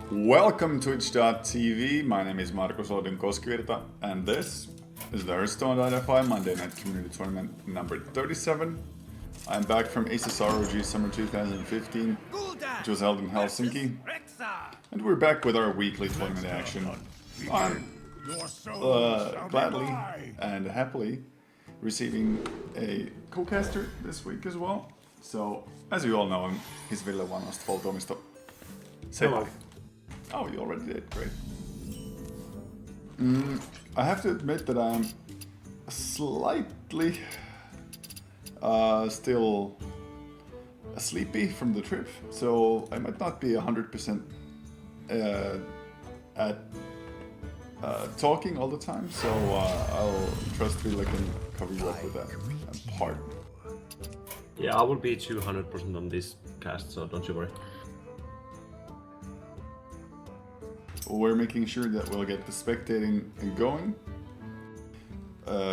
Welcome to Twitch.tv, my name is Markus Olodyn Koskivirta, and this is the Hearthstone.fi Monday Night Community Tournament number 37. I'm back from ACES Summer 2015, which was held in Helsinki, and we're back with our weekly tournament action. I'm gladly and happily receiving a co-caster this week as well. So, as you all know him, he's Ville one of Tuomisto. Say hi. Oh, you already did, great. I have to admit that I'm slightly still sleepy from the trip, so I might not be 100% at talking all the time, so I'll trust Ville can cover you up with that part. Yeah, I will be 200% on this cast, so don't you worry. We're making sure that we'll get the spectating going,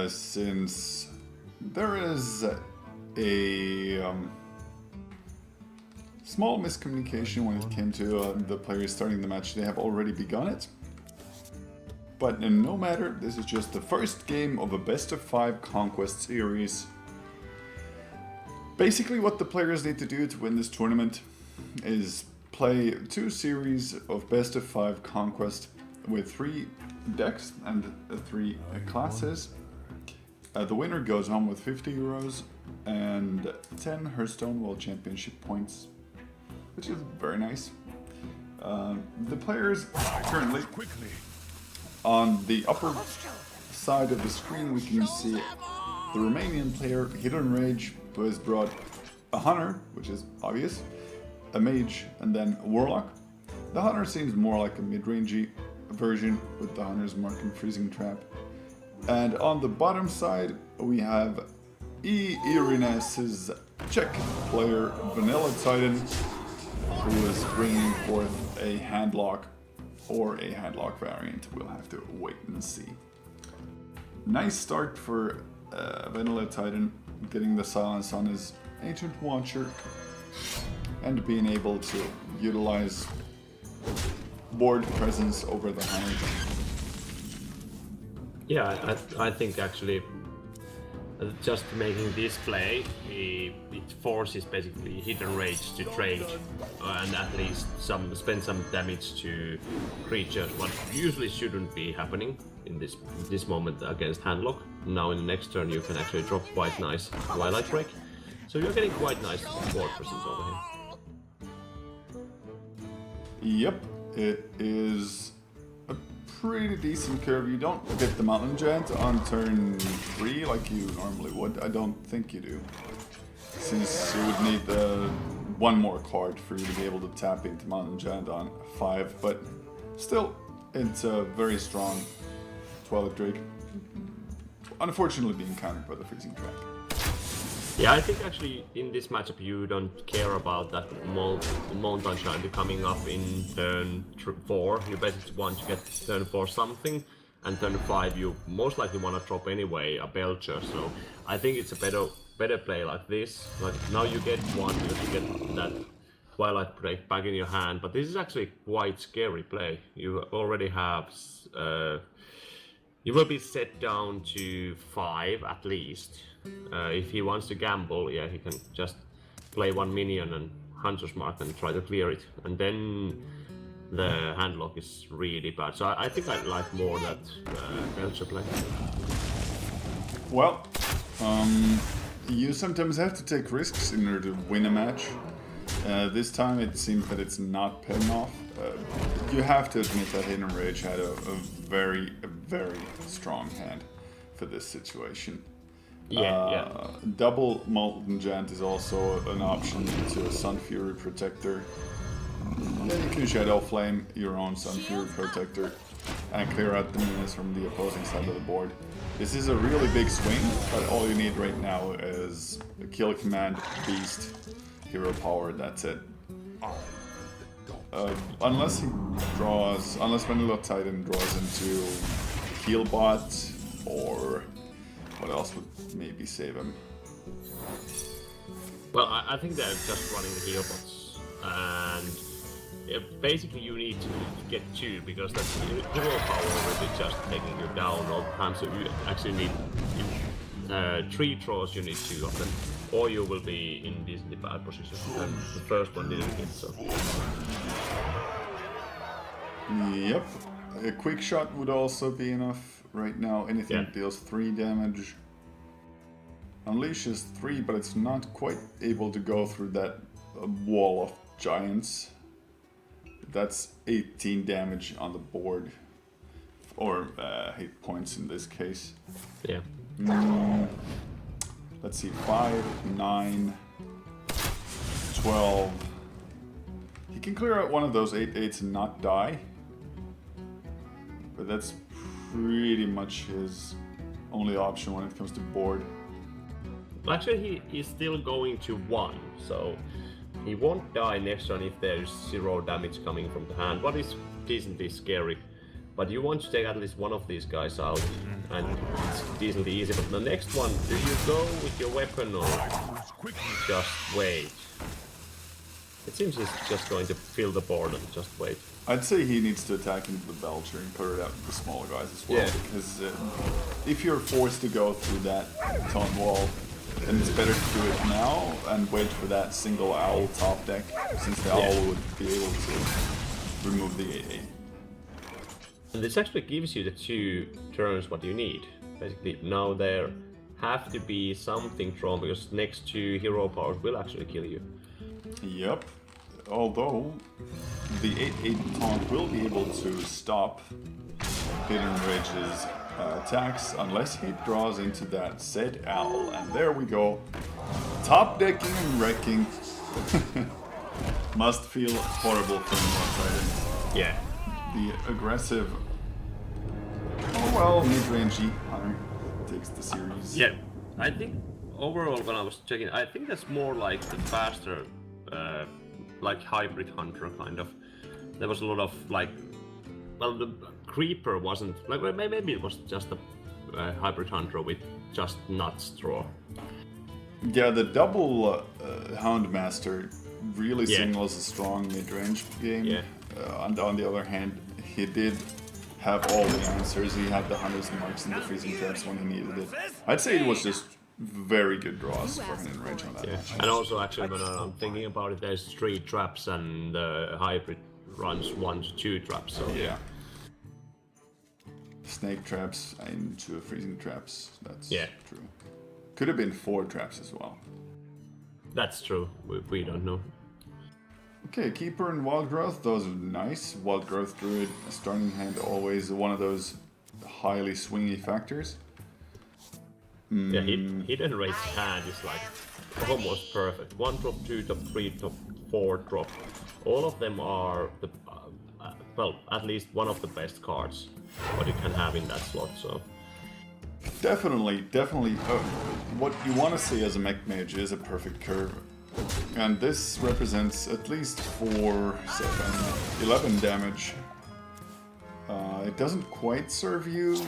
since there is a small miscommunication when it came to the players starting the match. They have already begun it, but no matter, this is just the first game of a best-of-5 conquest series. Basically what the players need to do to win this tournament is play 2 series of best-of-5 conquest with 3 decks and 3 classes. The winner goes home with 50 euros and 10 Hearthstone World Championship points, which is very nice. The players currently, on the upper side of the screen we can see the Romanian player HiddenRage, who has brought a Hunter, which is obvious, a Mage, and then Warlock. The Hunter seems more like a mid-rangey version, with the Hunter's Mark and Freezing Trap. And on the bottom side, we have eEriness's Czech player VanillaTitan, who is bringing forth a Handlock, or a Handlock variant. We'll have to wait and see. Nice start for VanillaTitan, getting the silence on his Ancient Watcher, and being able to utilize board presence over the Hunter. Yeah, I think actually just making this play, it forces basically HiddenRage to trade and at least spend some damage to creatures, what usually shouldn't be happening in this moment against Handlock. Now in the next turn you can actually drop quite nice Twilight Break, so you're getting quite nice board presence over here. Yep, it is a pretty decent curve. You don't get the Mountain Giant on turn 3 like you normally would. I don't think you do, since you would need one more card for you to be able to tap into Mountain Giant on 5, but still, it's a very strong Twilight Drake. Unfortunately being countered by the Freezing Trap. Yeah, I think actually in this matchup you don't care about that Mountain Giant coming up in turn 4. You basically want to get turn 4 something, and turn 5 you most likely want to drop anyway a Belcher. So I think it's a better play like this. Like now you get one because you get that Twilight Break back in your hand, but this is actually quite scary play. You already have you will be set down to 5 at least. If he wants to gamble, yeah, he can just play 1 minion and Hunter's Mark and try to clear it, and then the Handlock is really bad. So I think I like more that Belcher play. Well, you sometimes have to take risks in order to win a match. This time it seems that it's not paying off. You have to admit that HiddenRage had a very strong hand for this situation. Yeah. Double Molten Giant is also an option to a Sun Fury Protector. Then you can Shadow Flame your own Sun Fury Protector and clear out the minions from the opposing side of the board. This is a really big swing, but all you need right now is a Kill Command, Beast, Hero Power, that's it. Unless VanillaTitan draws into Healbot, or what else would maybe save him? Well, I think they're just running the Healbots, and basically you need to get 2 because that's hero power will be just taking you down all the time. So you actually need 3 draws. You need 2 of them, or you will be in decently bad position. And the first one didn't get so. Yep. A quick shot would also be enough right now. Anything that deals 3 damage. Unleashes 3, but it's not quite able to go through that wall of giants. That's 18 damage on the board. Or hit points in this case. Yeah. Let's see, 5, 9, 12. He can clear out one of those 8/8s and not die. But that's pretty much his only option when it comes to board. Well, actually, he's still going to 1, so he won't die next turn if there's 0 damage coming from the hand. What is decently scary. But you want to take at least one of these guys out, and it's decently easy. But the next one, do you go with your weapon or just wait? It seems he's just going to fill the board and just wait. I'd say he needs to attack into the Belcher and clear out the smaller guys as well, because if you're forced to go through that taunt wall, then it's better to do it now and wait for that single owl top deck, since the owl would be able to remove the 8/8. And this actually gives you the 2 turns what you need. Basically, now there have to be something drawn, because next 2 hero powers will actually kill you. Yep. Although the 8/8 taunt will be able to stop HiddenRage's attacks unless he draws into that said owl. And there we go. Top decking and wrecking. Must feel horrible for VanillaTitan. Yeah. The aggressive, mid-rangey hunter takes the series. Yeah, I think overall when I was checking, I think that's more like the faster, like hybrid hunter kind of. There was a lot of like, well, the creeper wasn't like, maybe it was just a hybrid hunter with just nuts draw. Yeah, the double Houndmaster really signals a strong mid-range game. Yeah. On the other hand, he did have all the answers. He had the hunters and marks and the freezing traps when he needed it. I'd say it was just very good draws for HiddenRage on that match. And also, actually, when I'm thinking about it, there's 3 traps and the hybrid runs 1 to 2 traps. So yeah. Snake traps into freezing traps. That's true. Could have been 4 traps as well. That's true. We don't know. Okay, Keeper and Wild Growth, those are nice. Wild Growth Druid, starting hand, always one of those highly swingy factors. Yeah, HiddenRage hand is like almost perfect. 1 drop, 2 drop, 3 drop, 4 drop. All of them are the well, at least one of the best cards what you can have in that slot. So definitely. What you want to see as a Mech Mage is a perfect curve. And this represents at least 4, 7, 11 damage. It doesn't quite serve you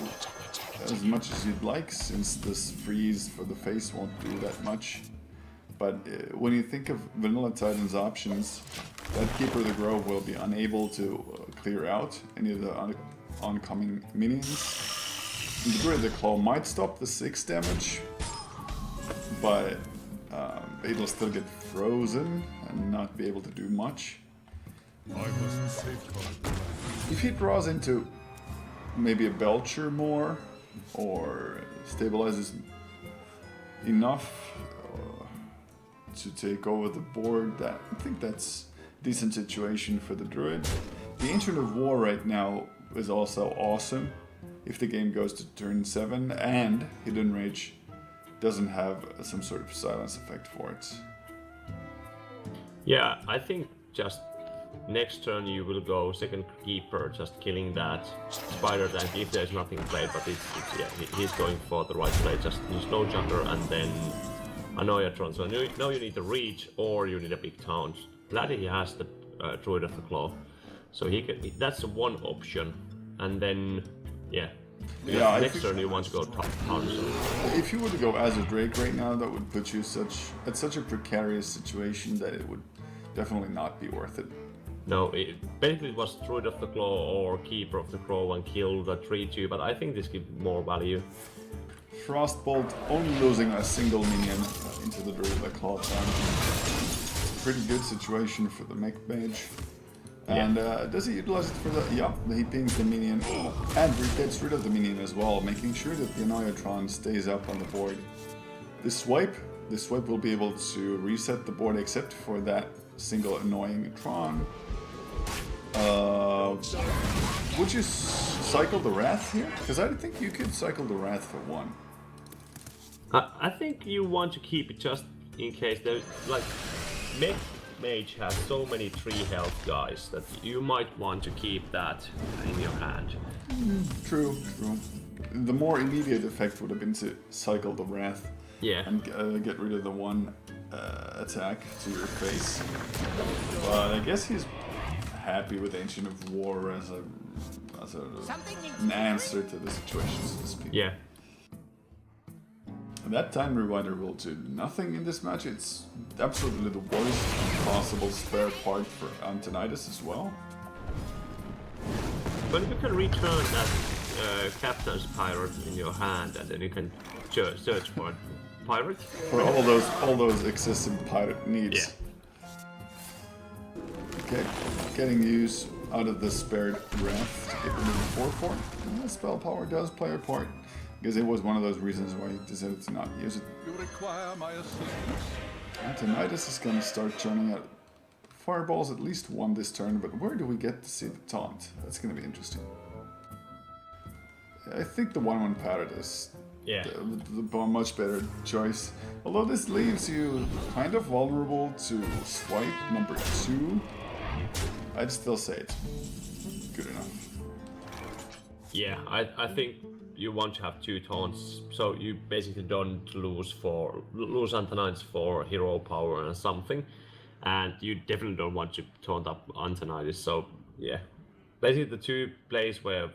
as much as you'd like, since this freeze for the face won't do that much. But when you think of VanillaTitan's options, that Keeper of the Grove will be unable to clear out any of the oncoming minions. The Druid of the Claw might stop the 6 damage, but it'll still get frozen and not be able to do much. If he draws into maybe a Belcher more, or stabilizes enough to take over the board, I think that's a decent situation for the Druid. The Ancient of War right now is also awesome if the game goes to turn 7 and HiddenRage doesn't have some sort of silence effect for it. yeah, I think just next turn you will go second Keeper, just killing that Spider Tank if there's nothing played, but he's going for the right play, just use no jumper and then Annoyatron. So now you need the reach or you need a big taunt. Glad he has the Druid of the Claw, so that's one option. And then next turn you want to go top taunt. So. If you were to go as a Drake right now, that would put you at such a precarious situation that it would definitely not be worth it. No, basically it was Druid of the Claw or Keeper of the Claw and kill the 3-2, but I think this gives more value. Frostbolt only losing a single minion into the Druid of the Claw time. Pretty good situation for the Mech Mage. And does he utilize it for the... Yeah, he pings the minion and gets rid of the minion as well, making sure that the Annoyatron stays up on the board. This swipe will be able to reset the board except for that single annoying Tron. Would you cycle the Wrath here? Because I think you could cycle the Wrath for 1. I think you want to keep it just in case there's like Mech Mage has so many 3 health guys that you might want to keep that in your hand. True. The more immediate effect would have been to cycle the Wrath. Yeah. And get rid of the 1 attack to your face. But I guess he's happy with Ancient of War as an answer to the situation, so to speak. Yeah. That Time Rewinder will do nothing in this match. It's absolutely the worst possible spare part for Antonidas as well. But you can return that Captain's Pirate in your hand, and then you can search for pirate. For all those excessive pirate needs. Yeah. Okay, getting use out of the spared Wrath to get rid of the 4/4. Spell power does play a part, because it was one of those reasons why he decided to not use it. You require my assistance. Antonidas is gonna start churning out fireballs at least 1 this turn, but where do we get to see the taunt? That's gonna be interesting. I think the 1/1 parrot is the much better choice. Although this leaves you kind of vulnerable to swipe number 2, I'd still say it's good enough. Yeah, I think you want to have 2 taunts, so you basically don't lose Antonidas for hero power and something, and you definitely don't want to taunt up Antonidas. So yeah, basically the 2 plays where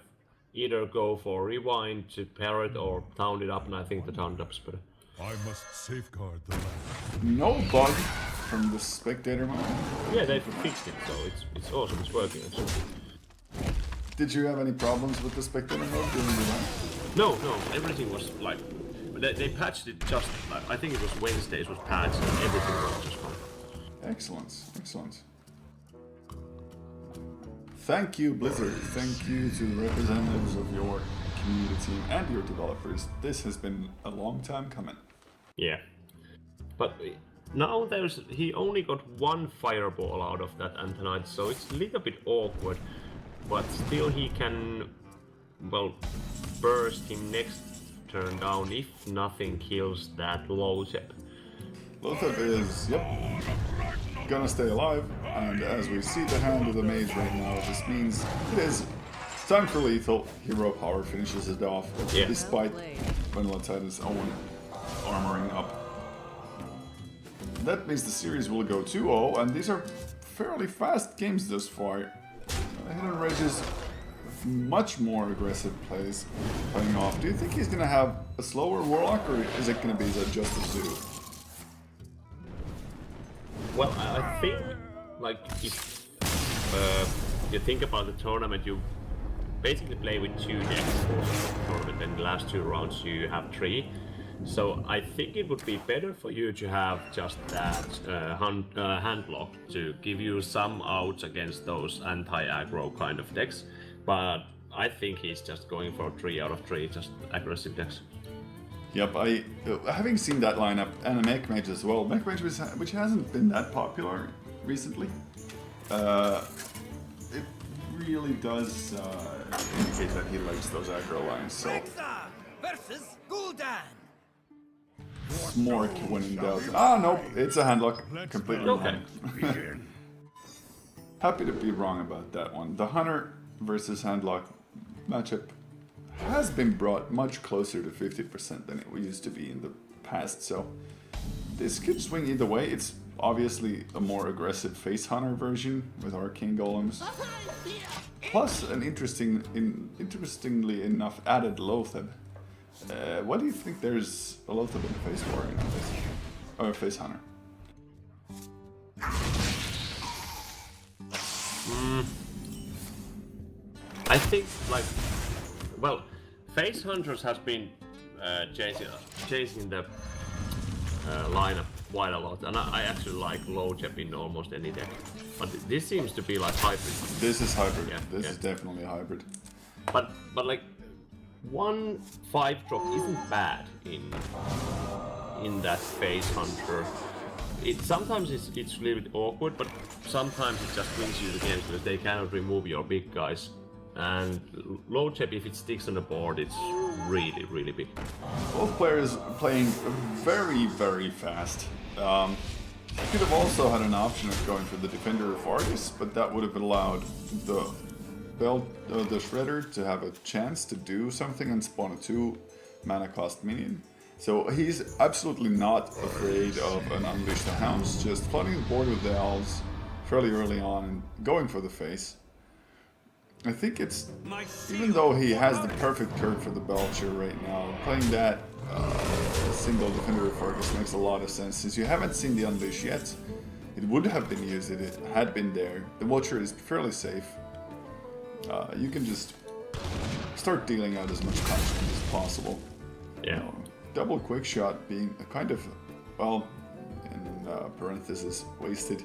either go for rewind to parrot or taunt it up, and I think the taunt up is better. I must safeguard the land. No bug from the spectator mode. Yeah, they fixed it, so it's awesome. It's working actually. Did you have any problems with the spectator mode during the run? No, everything was like they patched it just. I think it was Wednesday. It was patched, and everything was just fine. Excellent. Thank you, Blizzard. Thank you to the representatives of your community and your developers. This has been a long time coming. Yeah, but now he only got 1 fireball out of that Antonidas, so it's a little bit awkward. But still, he can burst him next turn down if nothing kills that Lotheb. Lotheb is gonna stay alive, and as we see the hand of the mage right now, this means it is time for lethal. Hero power finishes it off, despite VanillaTitan's own armoring up. That means the series will go 2-0, and these are fairly fast games thus far. HiddenRage's much more aggressive plays playing off. Do you think he's gonna have a slower Warlock, or is it gonna be the Justice Zoo? Well, I think, like, if you think about the tournament, you basically play with 2 decks for the tournament, and the last 2 rounds you have 3. So I think it would be better for you to have just that hand block to give you some outs against those anti-aggro kind of decks. But I think he's just going for 3 out of 3, just aggressive decks. Yep, having seen that lineup, and a Mech Mage as well, Mech Mage which hasn't been that popular recently, it really does indicate that he likes those aggro lines, so... versus Gul'dan. Smork when in doubt. Ah, nope, it's a handlock. Completely wrong. Happy to be wrong about that one. The Hunter versus handlock matchup has been brought much closer to 50% than it used to be in the past, so this could swing either way. It's obviously a more aggressive face hunter version with arcane golems, plus an interestingly enough added Lotheb. What do you think there's a Lotheb in face warrior nowadays? Or face hunter? I think like, well, Face Hunters has been chasing the lineup quite a lot, and I actually like low chep in almost any deck. But this seems to be like hybrid. This is hybrid. Yeah, This is definitely hybrid. But like 1/5 drop isn't bad in that Face Hunter. Sometimes it's a little bit awkward, but sometimes it just wins you the games because they cannot remove your big guys. And low chip, if it sticks on the board, it's really, really big. Both players playing very, very fast. You could have also had an option of going for the Defender of Argus, but that would have allowed the Shredder to have a chance to do something and spawn a 2 mana cost minion. So he's absolutely not afraid of an Unleash the Hounds, just flooding the board with the Owls fairly early on and going for the face. I think it's, even though he has the perfect card for the Belcher right now, playing that single Defender of Argus makes a lot of sense. Since you haven't seen the Unleash yet, it would have been used if it had been there. The Watcher is fairly safe. You can just start dealing out as much punishment as possible. Yeah. You know, double quick shot being a kind of, well, in parentheses, wasted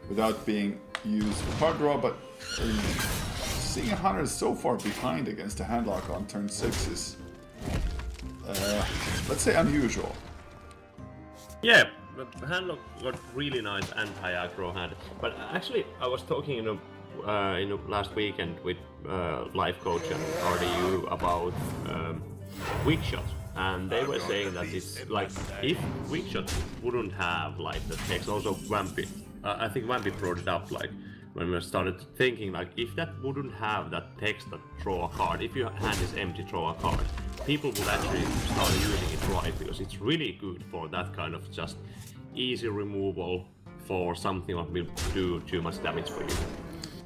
without being used for card draw, but seeing a Hunter so far behind against a handlock on turn 6 is, let's say, unusual. Yeah, but handlock got really nice anti-aggro hand. But actually, I was talking in last weekend with life coach and RDU about weak shot, and they were saying that it's like if weak shot wouldn't have like the text. Also, Vampy, I think Vampy brought it up like when we started thinking like if that wouldn't have that text that draw a card, if your hand is empty, draw a card, people would actually start using it right because it's really good for that kind of just easy removal for something that will do too much damage for you.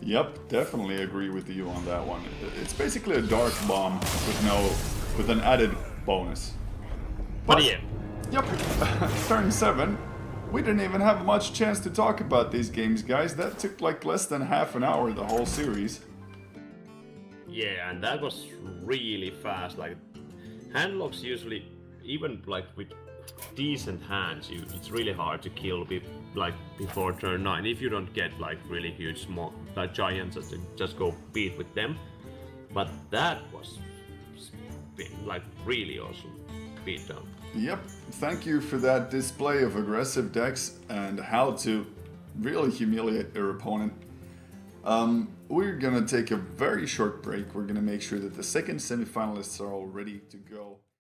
Yep, definitely agree with you on that one. It's basically a dark bomb with an added bonus. But yeah. Yep, turn 7. We didn't even have much chance to talk about these games, guys. That took like less than half an hour, the whole series. Yeah, and that was really fast. Like handlocks usually, even like with decent hands, it's really hard to kill before turn 9 if you don't get like really huge small giants to just go beat with them. But that was like really awesome beatdown. Yep, thank you for that display of aggressive decks and how to really humiliate your opponent. We're gonna take a very short break. We're gonna make sure that the second semifinalists are all ready to go.